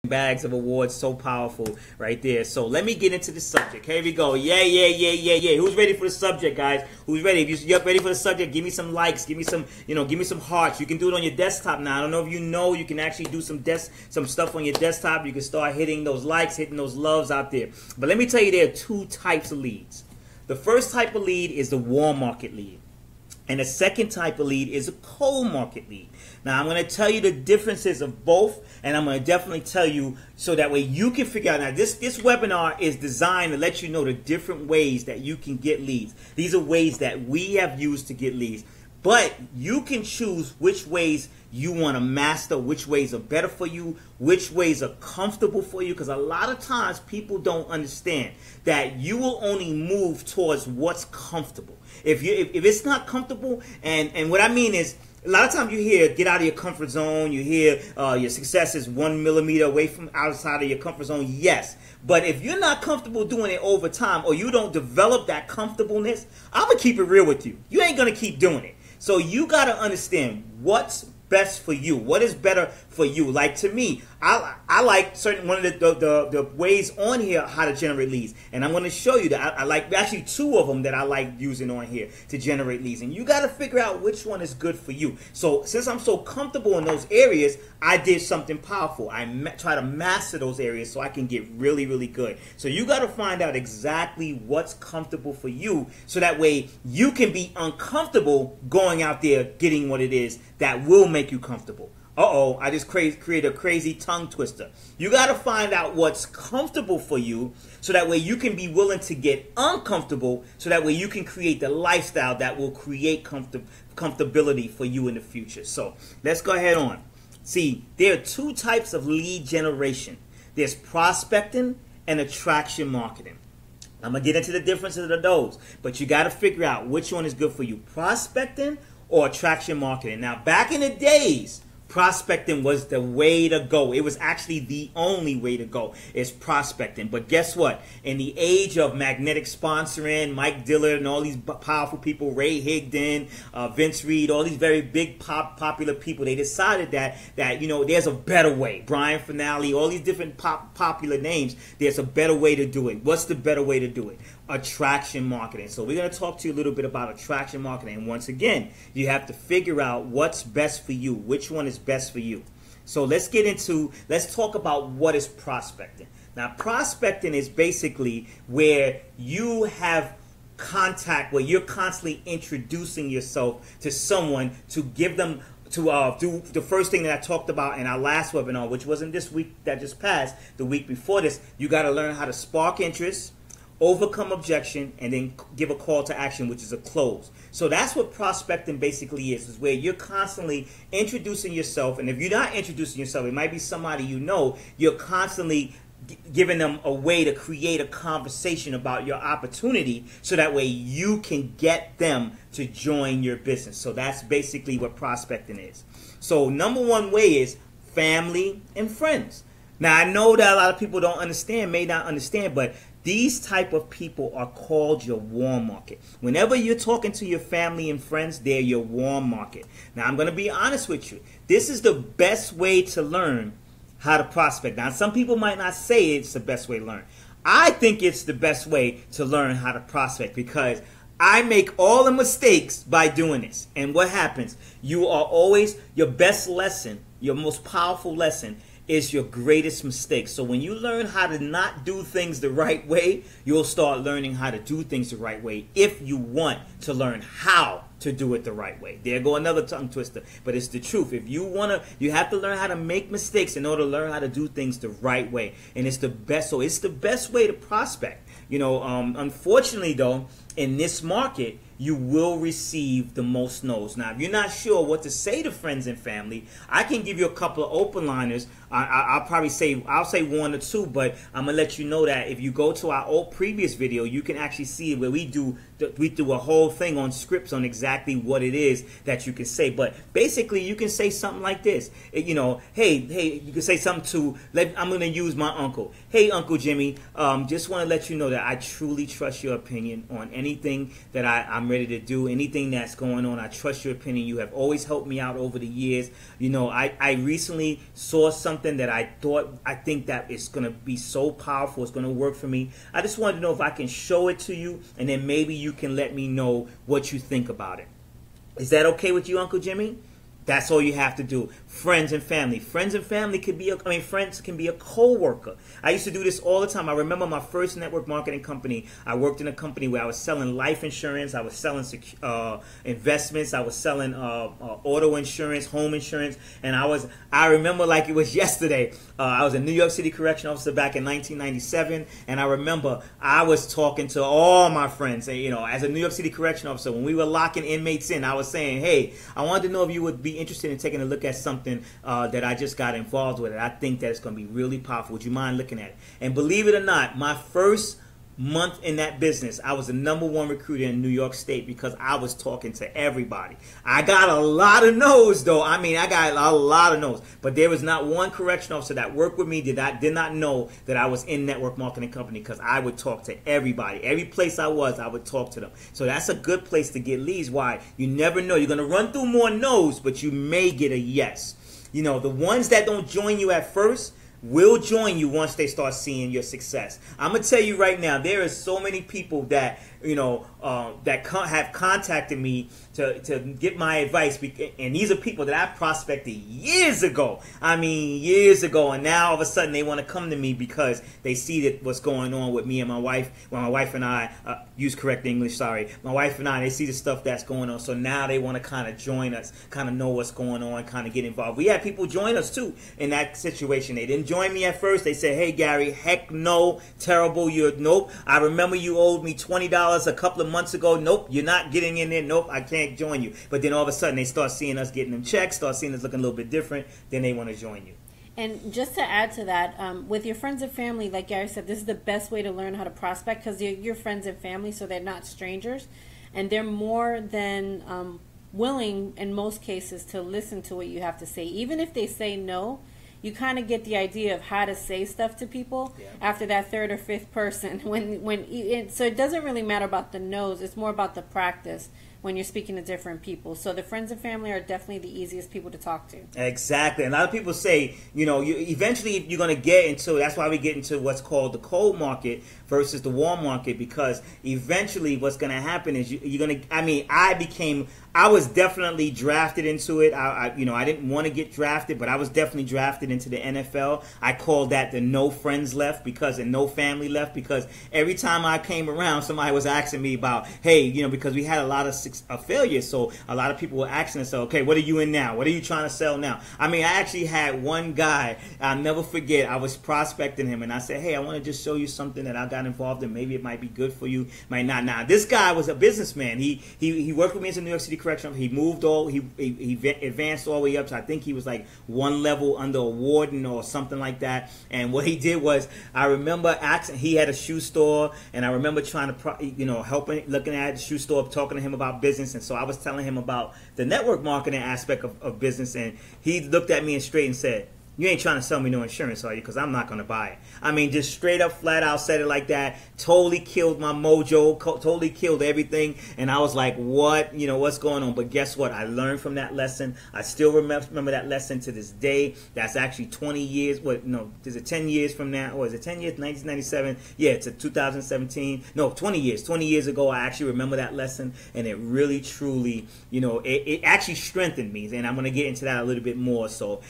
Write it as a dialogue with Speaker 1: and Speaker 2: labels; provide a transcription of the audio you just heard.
Speaker 1: bags of awards, so powerful right there. So let me get into the subject. Here we go. Yeah. Who's ready for the subject, guys? Who's ready? If you're ready for the subject, give me some likes, give me some, give me some hearts. You can do it on your desktop now. I don't know if you can actually do some stuff on your desktop. You can start hitting those likes, hitting those loves out there. But let me tell you, there are two types of leads. The first type of lead is the warm market lead. And the second type of lead is a cold market lead. Now, I'm going to tell you the differences of both, and I'm going to definitely tell you so that way you can figure out. Now, this webinar is designed to let you know the different ways that you can get leads. These are ways that we have used to get leads. But you can choose which ways you want to master, which ways are better for you, which ways are comfortable for you. Because a lot of times people don't understand that you will only move towards what's comfortable. If it's not comfortable, and what I mean is, a lot of times you hear get out of your comfort zone. You hear your success is 1 millimeter away from outside of your comfort zone. Yes, but if you're not comfortable doing it over time, or you don't develop that comfortableness, I'm gonna keep it real with you. You ain't gonna keep doing it. So you got to understand what's best for you. What is better for you? Like, to me, I like one of the ways on here how to generate leads, and I'm going to show you that I like actually two of them that I like using on here to generate leads, and you got to figure out which one is good for you. So since I'm so comfortable in those areas, I did something powerful. I try to master those areas so I can get really, really good. So you got to find out exactly what's comfortable for you, so that way you can be uncomfortable going out there getting what it is that will make you comfortable. I just created a crazy tongue twister. You got to find out what's comfortable for you, so that way you can be willing to get uncomfortable, so that way you can create the lifestyle that will create comfortability for you in the future. So let's go ahead on. See, there are two types of lead generation. There's prospecting and attraction marketing. I'm going to get into the differences of those, but you got to figure out which one is good for you, prospecting or attraction marketing. Now, back in the days, prospecting was the way to go. It was actually the only way to go, is prospecting. But guess what? In the age of magnetic sponsoring, Mike Dillard and all these powerful people, Ray Higdon, Vince Reed, all these very big popular people, they decided that there's a better way. Brian Finale, all these different popular names, there's a better way to do it. What's the better way to do it? Attraction marketing. So we're going to talk to you a little bit about attraction marketing. And once again, you have to figure out what's best for you. Which one is best for you? So let's talk about what is prospecting. Now, prospecting is basically where you have contact, where you're constantly introducing yourself to someone to give them to do the first thing that I talked about in our last webinar, which wasn't this week that just passed, the week before this. You got to learn how to spark interest, overcome objection, and then give a call to action, which is a close. So that's what prospecting basically is where you're constantly introducing yourself. And if you're not introducing yourself, it might be somebody you know, you're constantly giving them a way to create a conversation about your opportunity, so that way you can get them to join your business. So that's basically what prospecting is. So number one way is family and friends. Now, I know that a lot of people may not understand, but these type of people are called your warm market. Whenever you're talking to your family and friends, they're your warm market. Now, I'm going to be honest with you. This is the best way to learn how to prospect. Now, some people might not say it's the best way to learn. I think it's the best way to learn how to prospect, because I make all the mistakes by doing this. And what happens? You are always, your best lesson, your most powerful lesson is your greatest mistake. So when you learn how to not do things the right way, you'll start learning how to do things the right way, if you want to learn how to do it the right way. There go another tongue twister, but it's the truth. If you you have to learn how to make mistakes in order to learn how to do things the right way. And it's the best. So it's the best way to prospect. Unfortunately though, in this market, you will receive the most no's. Now, if you're not sure what to say to friends and family, I can give you a couple of open liners. I'll say one or two, but I'm gonna let you know that if you go to our previous video, you can actually see where we do we do a whole thing on scripts on exactly what it is that you can say. But basically, you can say something like this. You know, hey, you can say something to, I'm going to use my uncle. Hey, Uncle Jimmy, just want to let you know that I truly trust your opinion on anything that I'm ready to do, anything that's going on. I trust your opinion. You have always helped me out over the years. You know, I recently saw something that I think that it's going to be so powerful. It's going to work for me. I just wanted to know if I can show it to you, and then maybe you can let me know what you think about it. Is that okay with you, Uncle Jimmy? That's all you have to do. Friends and family. Friends and family could be, friends can be a co-worker. I used to do this all the time. I remember my first network marketing company. I worked in a company where I was selling life insurance. I was selling investments. I was selling auto insurance, home insurance. And I remember like it was yesterday. I was a New York City correction officer back in 1997. And I remember I was talking to all my friends. And, you know, as a New York City correction officer, when we were locking inmates in, I was saying, hey, I wanted to know if you would be interested in taking a look at something that I just got involved with. And I think that it's going to be really powerful. Would you mind looking at it? And believe it or not, my first month in that business, I was the #1 recruiter in New York State because I was talking to everybody. I got a lot of no's, though. I mean, I got a lot of no's. But there was not one correction officer that worked with me did not know that I was in network marketing company, because I would talk to everybody. Every place I would talk to them. So that's a good place to get leads. Why? You never know. You're going to run through more no's, but you may get a yes. You know, the ones that don't join you at first will join you once they start seeing your success. I'm going to tell you right now, there are so many people that, you know, have contacted me to get my advice. And these are people that I prospected years ago. I mean, years ago. And now all of a sudden they want to come to me because they see that what's going on with me and my wife. Well, my wife and I, use correct English, sorry. My wife and I, they see the stuff that's going on. So now they want to kind of join us, kind of know what's going on, kind of get involved. We had people join us too in that situation. They didn't join me at first. They said, hey, Gary, heck no, terrible. Nope. I remember you owed me $20 a couple of months ago. Nope, you're not getting in there. Nope, I can't join you. But then all of a sudden they start seeing us getting them checks, start seeing us looking a little bit different, then they want to join you.
Speaker 2: And just to add to that, with your friends and family, like Gary said, this is the best way to learn how to prospect, because they're your friends and family, so they're not strangers. And they're more than willing, in most cases, to listen to what you have to say. Even if they say no, you kind of get the idea of how to say stuff to people after that third or fifth person. So it doesn't really matter about the no's. It's more about the practice when you're speaking to different people. So the friends and family are definitely the easiest people to talk to.
Speaker 1: Exactly. And a lot of people say, you know, eventually you're going to get into, that's why we get into what's called the cold market versus the warm market, because eventually what's going to happen is you're going to, I was definitely drafted into it. I didn't want to get drafted, but I was definitely drafted into the NFL. I called that the no friends left and no family left, because every time I came around, somebody was asking me about, hey, you know, because we had a lot of failures. So a lot of people were asking us, okay, what are you in now? What are you trying to sell now? I mean, I actually had one guy, I'll never forget, I was prospecting him, and I said, hey, I want to just show you something that I got involved in. Maybe it might be good for you, might not. Now, this guy was a businessman. He worked with me as a New York City correction. He moved he advanced all the way up to, I think he was like one level under a warden or something like that. And what he did was, I remember asking, he had a shoe store, and I remember trying to, helping, looking at the shoe store, talking to him about business. And so I was telling him about the network marketing aspect of business, and he looked at me and straight and said, you ain't trying to sell me no insurance, are you? Because I'm not going to buy it. I mean, just straight up, flat out said it like that. Totally killed my mojo. Totally killed everything. And I was like, what? You know, what's going on? But guess what? I learned from that lesson. I still remember that lesson to this day. That's actually 20 years. Is it 10 years from now? Or is it 10 years? 1997? Yeah, it's 2017. No, 20 years. 20 years ago, I actually remember that lesson. And it really, truly, it actually strengthened me. And I'm going to get into that a little bit more. So